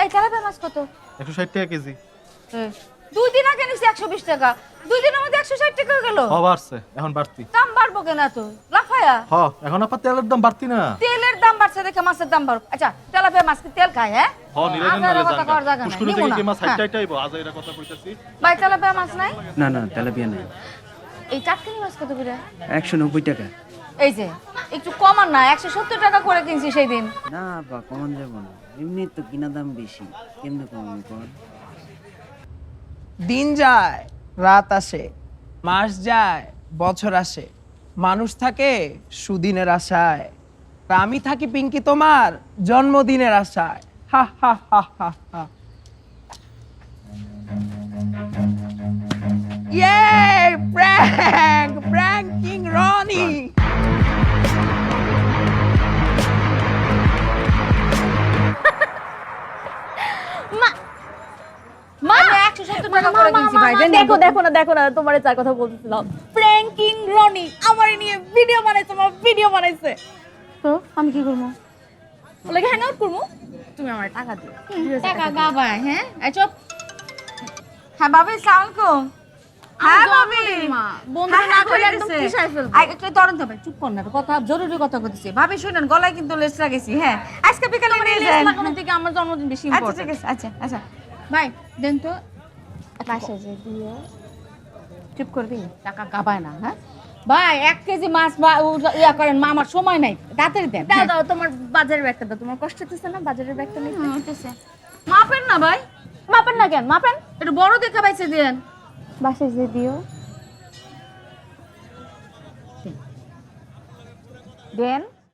এই তেলাপিয়া মাছ কত? 160 টাকা কেজি। 2 দিন আগে নিছি 120 টাকা, 2 দিনের মধ্যে 160 টাকা হয়ে গেল। বাড়ছে, এখন বাড়তি। দাম বাড়বো কেন তো লাফায়া? এখন আপনার তেলের দাম বাড়তি না। তেলের দাম বাড়ছে দেখে মাছের দাম বাড়ুক। আচ্ছা তেলাপিয়া মাছ কি তেল খায়? হ্যাঁ নিরাজন নালে জায়গা পুষ্কুরে থেকে কি মাছ 60 হ্যাঁ। টাকা আইবো? আজ এরা কথা কইতাছি। ভাই তেলাপিয়া মাছ নাই? না না তেলাপিয়া নাই। এই চাটকিনি মাছ কত করে? 190 টাকা। এই যে একটু কমান না, 170 টাকা করে কিনছি সেই দিন। না বা কমান যাব না, এমনি তো কিনা দাম বেশি, কেমনে কমান কর। দিন যায় রাত আসে, মাস যায় বছর আসে, মানুষ থাকে সুদিনের আশায়, আর আমি থাকি পিঙ্কি তোমার জন্মদিনের আশায়। হা হা হা হা হা। ইয়ে প্র্যাঙ্কিং রনি। মা 170 টাকা করে কিনছি ভাই। দেখো না তোমারে চার কথা বলতেছিলাম। প্র্যাঙ্কিং রনি আমারে নিয়ে ভিডিও বানাইছে, আমার ভিডিও বানাইছে। তো আমি কি করব? ওলাকে হ্যাং আউট করবো, তুমি আমার টাকা দিও। টাকা গাবায়। হ্যাঁ এই চুপ। হ্যাঁ ভাবি আসসালামু আলাইকুম। হ্যাঁ ভাবি বন্ধু না করে একদম পিছায় ফেলবো। একটু তরন্ত ভাই চুপ কর না, কথা জরুরি কথা কইতেছি। ভাবি শুনেন, গলায় কিন্তু লেস লাগাইছি। হ্যাঁ আজকে বিকালে নিয়ে যান। লাগানোর থেকে আমার জন্মদিন বেশি আচ্ছা ইম্পর্টেন্ট। ঠিক আছে। আচ্ছা আচ্ছা ভাই দেন তো পাশে যে দিও। চুপ করবি, টাকা গাবায় না। হ্যাঁ ভাই 1 কেজি মাছ ইয়া করেন, মা আমার সময় নাই, তাড়াতাড়ি দেন। দাও দাও তোমার বাজারের ব্যাগটা দাও, তোমার কষ্ট হচ্ছে না বাজারের ব্যাগটা নিতে? হইতেছে। মাপেন না ভাই, মাপেন না কেন? মাপেন। একটু বড় দেখা পাইছে দেন। বাসে যে দিও। দেন